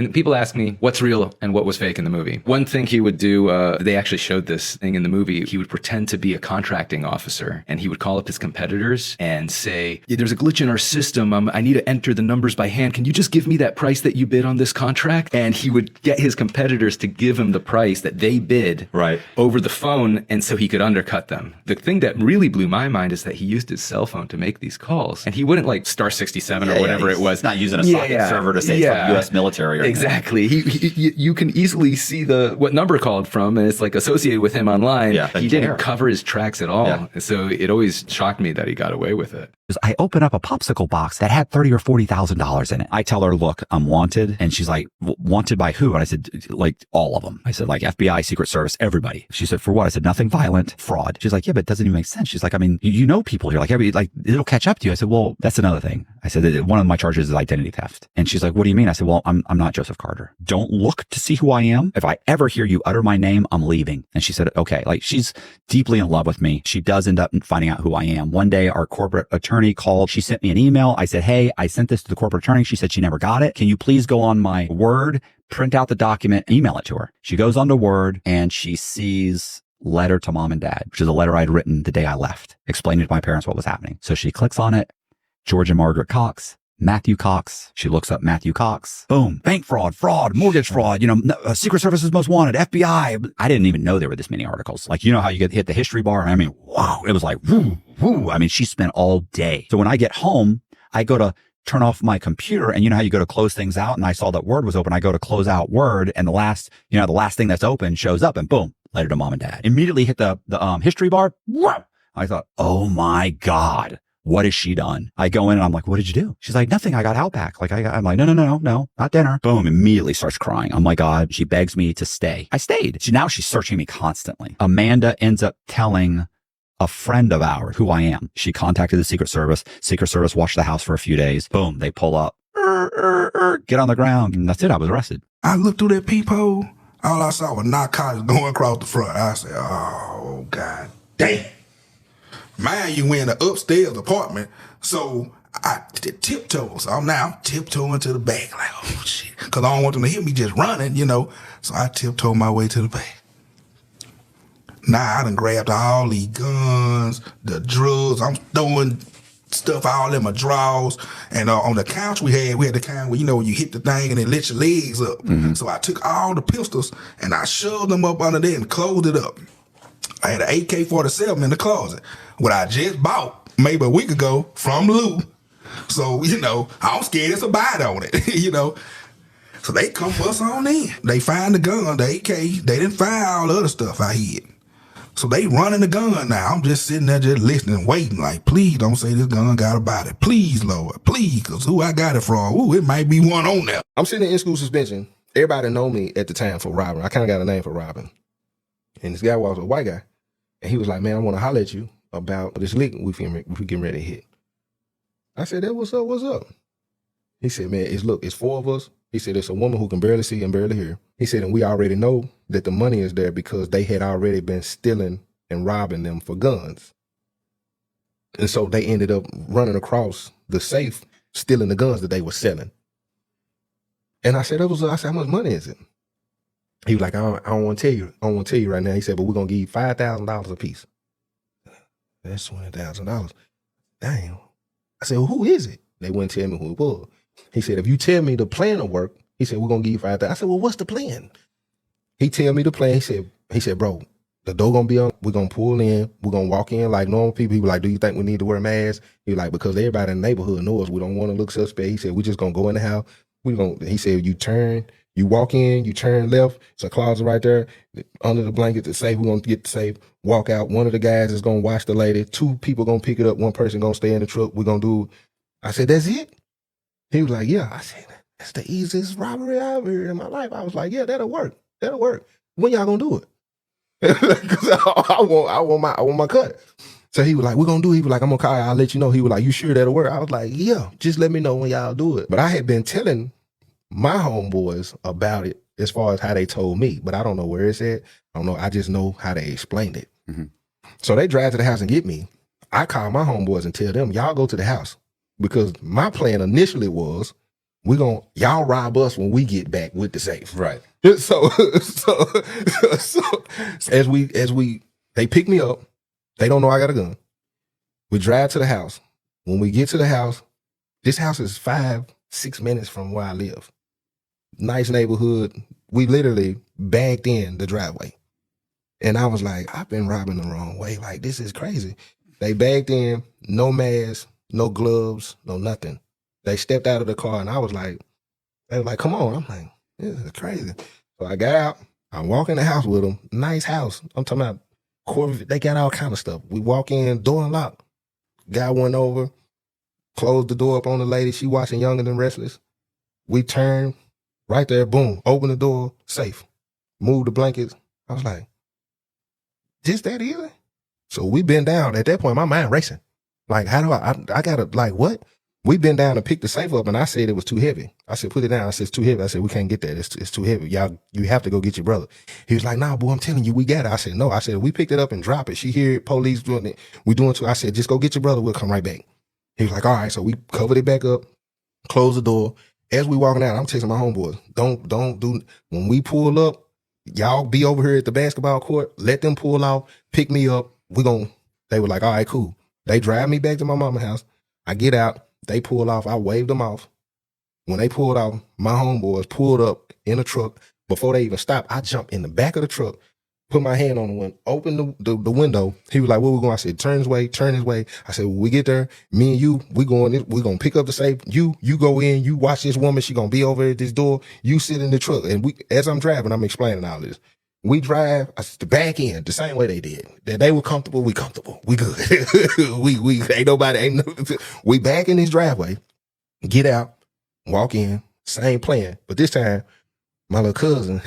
And people ask me what's real and what was fake in the movie. One thing he would do, they actually showed this thing in the movie. He would pretend to be a contracting officer and he would call up his competitors and say, yeah, there's a glitch in our system. I need to enter the numbers by hand. Can you just give me that price that you bid on this contract? And he would get his competitors to give him the price that they bid over the phone. And so he could undercut them. The thing that really blew my mind is that he used his cell phone to make these calls and he wouldn't like star 67 or whatever it was. Not using a socket server to say it's from the U.S. military or exactly. You can easily see what number called from, and it's like associated with him online. He didn't cover his tracks at all. So it always shocked me that he got away with it. I open up a popsicle box that had $30,000 or $40,000 in it. I tell her, look, I'm wanted. And she's like, wanted by who? And I said, like all of them. I said, like FBI, Secret Service, everybody. She said, for what? I said, nothing violent, fraud. She's like, yeah, but it doesn't even make sense. She's like, I mean, you know people here. Like, it'll catch up to you. I said, well, that's another thing. I said, that one of my charges is identity theft. And she's like, what do you mean? I said, well, I'm not Joseph Carter. Don't look to see who I am. If I ever hear you utter my name, I'm leaving. And she said, okay, like she's deeply in love with me. She does end up finding out who I am. One day, our corporate attorney called. She sent me an email. I said, hey, I sent this to the corporate attorney. She said she never got it. Can you please go on my Word, print out the document, email it to her? She goes onto Word and she sees letter to mom and dad, which is a letter I'd written the day I left, explaining to my parents what was happening. So she clicks on it. George and Margaret Cox. Matthew Cox. She looks up Matthew Cox. Boom. Bank fraud, mortgage fraud, Secret Service's most wanted, FBI. I didn't even know there were this many articles. Like, you know how you hit the history bar? I mean, wow. It was like, woo, woo. I mean, she spent all day. So when I get home, I go to turn off my computer and you know how you go to close things out and I saw that Word was open. I go to close out Word and the last thing that's open shows up and boom, letter to mom and dad. Immediately hit the history bar. Whoa. I thought, oh my God. What has she done? I go in and I'm like, what did you do? She's like, nothing. I got Outback. I'm like, no, not dinner. Boom. Immediately starts crying. Oh my God. She begs me to stay. I stayed. Now she's searching me constantly. Amanda ends up telling a friend of ours who I am. She contacted the Secret Service. Secret Service watched the house for a few days. Boom. They pull up, get on the ground. And that's it. I was arrested. I looked through that peephole. All I saw was narcotics going across the front. I said, oh, God damn. Mind you, we're in the upstairs apartment, so I tiptoe. So I'm now tiptoeing to the back, like, oh, shit. Because I don't want them to hear me just running, So I tiptoe my way to the back. Now I done grabbed all these guns, the drugs. I'm throwing stuff all in my drawers. And on the couch we had the kind where, when you hit the thing and it lets your legs up. Mm-hmm. So I took all the pistols and I shoved them up under there and closed it up. I had an AK-47 in the closet, what I just bought maybe a week ago from Lou. So, I'm scared it's a bite on it, So they come bust on in. They find the gun, the AK. They didn't find all the other stuff I hid. So they running the gun now. I'm just sitting there just listening, waiting, like, please don't say this gun got a body. Please, Lord, please, because who I got it from, it might be one on there. I'm sitting in school suspension. Everybody know me at the time for robbing. I kind of got a name for robbing. And this guy was a white guy. And he was like, man, I want to holler at you about this lick we getting ready to hit. I said, hey, what's up? He said, man, it's four of us. He said, it's a woman who can barely see and barely hear. He said, and we already know that the money is there because they had already been stealing and robbing them for guns. And so they ended up running across the safe, stealing the guns that they were selling. And I said, I said, how much money is it? He was like, I don't want to tell you. I don't want to tell you right now. He said, but we're going to give you $5,000 a piece. That's $20,000. Damn. I said, well, who is it? They wouldn't tell me who it was. He said, if you tell me the plan will work, he said, we're going to give you $5,000. I said, well, what's the plan? He tell me the plan. He said, bro, the door going to be on. We're going to pull in. We're going to walk in like normal people. He was like, do you think we need to wear masks? He was like, because everybody in the neighborhood knows we don't want to look suspect. He said, we're just going to go in the house. He said, you walk in, you turn left. It's a closet right there. Under the blanket, the safe. We're going to get the safe, walk out. One of the guys is going to watch the lady. Two people going to pick it up. One person going to stay in the truck. We're going to do. I said, that's it? He was like, yeah. I said, that's the easiest robbery I've ever heard in my life. I was like, yeah, that'll work. When y'all going to do it? Because I want my cut. So he was like, we're going to do it. He was like, I'm going to call you. I'll let you know. He was like, you sure that'll work? I was like, yeah, just let me know when y'all do it. But I had been telling my homeboys about it as far as how they told me, but I don't know where it's at. I don't know. I just know how they explained it. Mm-hmm. So they drive to the house and get me. I call my homeboys and tell them, y'all go to the house. Because my plan initially was y'all rob us when we get back with the safe. Right. So as they pick me up, they don't know I got a gun. We drive to the house. When we get to the house, this house is 5-6 minutes from where I live. Nice neighborhood. We literally backed in the driveway. And I was like, I've been robbing the wrong way. Like, this is crazy. They backed in, no mask, no gloves, no nothing. They stepped out of the car and I was like, they were like, come on. I'm like, this is crazy. So I got out. I walk in the house with them. Nice house. I'm talking about Corvette. They got all kind of stuff. We walk in, door unlocked. Guy went over, closed the door up on the lady. She watching Younger Than Restless. We turned right there, boom, open the door, safe. Move the blankets. I was like, just that easy? So we been down. At that point, my mind racing. Like, how do I gotta, like, what? We been down to pick the safe up and I said it was too heavy. I said, put it down. I said, it's too heavy. I said, we can't get that. It's too heavy. Y'all, you have to go get your brother. He was like, nah, boy, I'm telling you, we got it. I said, no. I said, we picked it up and drop it. She hear it, police doing it. We doing too. I said, just go get your brother. We'll come right back. He was like, all right. So we covered it back up, closed the door. As we walking out, I'm texting my homeboys. Don't do, when we pull up, y'all be over here at the basketball court. Let them pull off, pick me up. They were like, all right, cool. They drive me back to my mama's house. I get out. They pulled off. I waved them off. When they pulled off, my homeboys pulled up in a truck. Before they even stopped, I jumped in the back of the truck, put my hand on the window, opened the window. He was like, where we going? I said, turn his way. I said, when we get there, me and you, we're going to pick up the safe. You go in, you watch this woman. She going to be over at this door. You sit in the truck. And as I'm driving, I'm explaining all this. We drive the back end the same way they did. That they were comfortable, we comfortable. We good. we we back in this driveway, get out, walk in, same plan. But this time, my little cousin,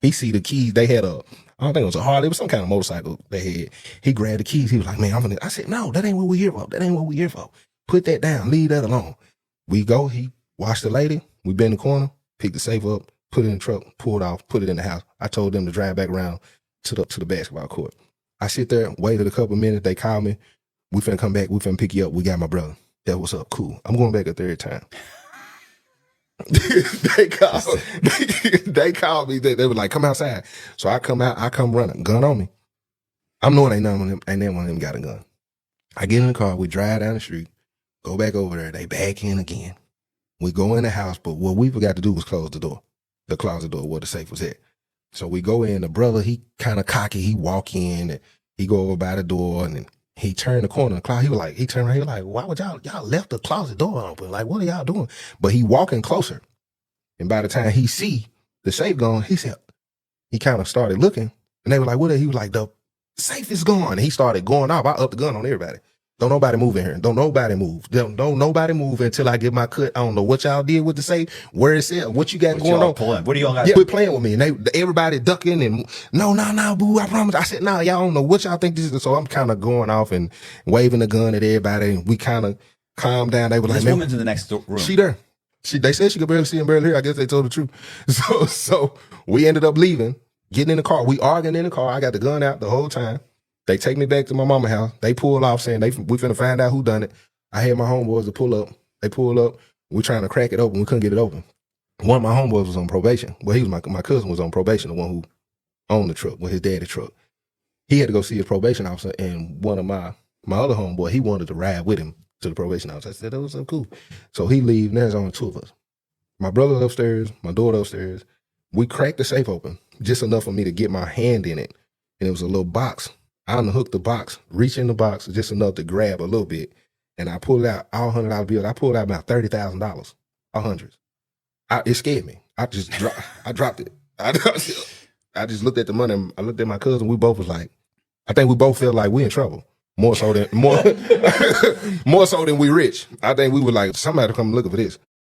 he see the keys. They had I don't think it was a Harley, it was some kind of motorcycle they had. He grabbed the keys. He was like, man, I said, no, that ain't what we here for. Put that down, leave that alone. We go, he watched the lady, we bend the corner, picked the safe up, put it in the truck, pulled off, put it in the house. I told them to drive back around to the basketball court. I sit there, waited a couple minutes. They called me. We finna come back. We finna pick you up. We got my brother. That what's up. Cool. I'm going back a third time. They called me. They were like, come outside. So I come out. I come running. Gun on me. I'm knowing ain't none of them got a gun. I get in the car. We drive down the street. Go back over there. They back in again. We go in the house. But what we forgot to do was close the door. The closet door where the safe was at. So we go in, the brother, he kind of cocky. He walk in, and he go over by the door, and then he turned the corner of the closet. He turned around, he was like, why would y'all left the closet door open? Like, what are y'all doing? But he walking closer. And by the time he see the safe gone, he kind of started looking, and they were like, what? He was like, the safe is gone. And he started going off. I upped the gun on everybody. Don't nobody move in here. Don't nobody move. Don't nobody move until I get my cut. I don't know what y'all did with the safe, where it's at, what you got going on. Pulling. What do y'all got? Yeah, quit playing with me. And everybody ducking and no, boo, I promise. I said, nah, y'all don't know what y'all think this is. So I'm kind of going off and waving the gun at everybody. And we kind of calmed down. They were like, this woman's in the next room. She there. They said she could barely see and barely hear. I guess they told the truth. So we ended up leaving, getting in the car. We arguing in the car. I got the gun out the whole time. They take me back to my mama's house. They pull off saying we finna find out who done it. I had my homeboys to pull up. They pulled up. We trying to crack it open. We couldn't get it open. One of my homeboys was on probation. Well, he was my cousin was on probation, the one who owned the truck, with his daddy's truck. He had to go see his probation officer, and one of my other homeboy, he wanted to ride with him to the probation office. I said, that was so cool. So he leave, and there's only two of us. My brother upstairs, my daughter upstairs. We cracked the safe open, just enough for me to get my hand in it. And it was a little box. I unhooked the box, reach in the box just enough to grab a little bit. And I pulled out all $100 bills. I pulled out about $30,000, all hundreds. It scared me. I just dropped it. I just looked at the money. I looked at my cousin. We both was like, I think we both felt like we in trouble. More so than we rich. I think we were like, somebody come looking for this.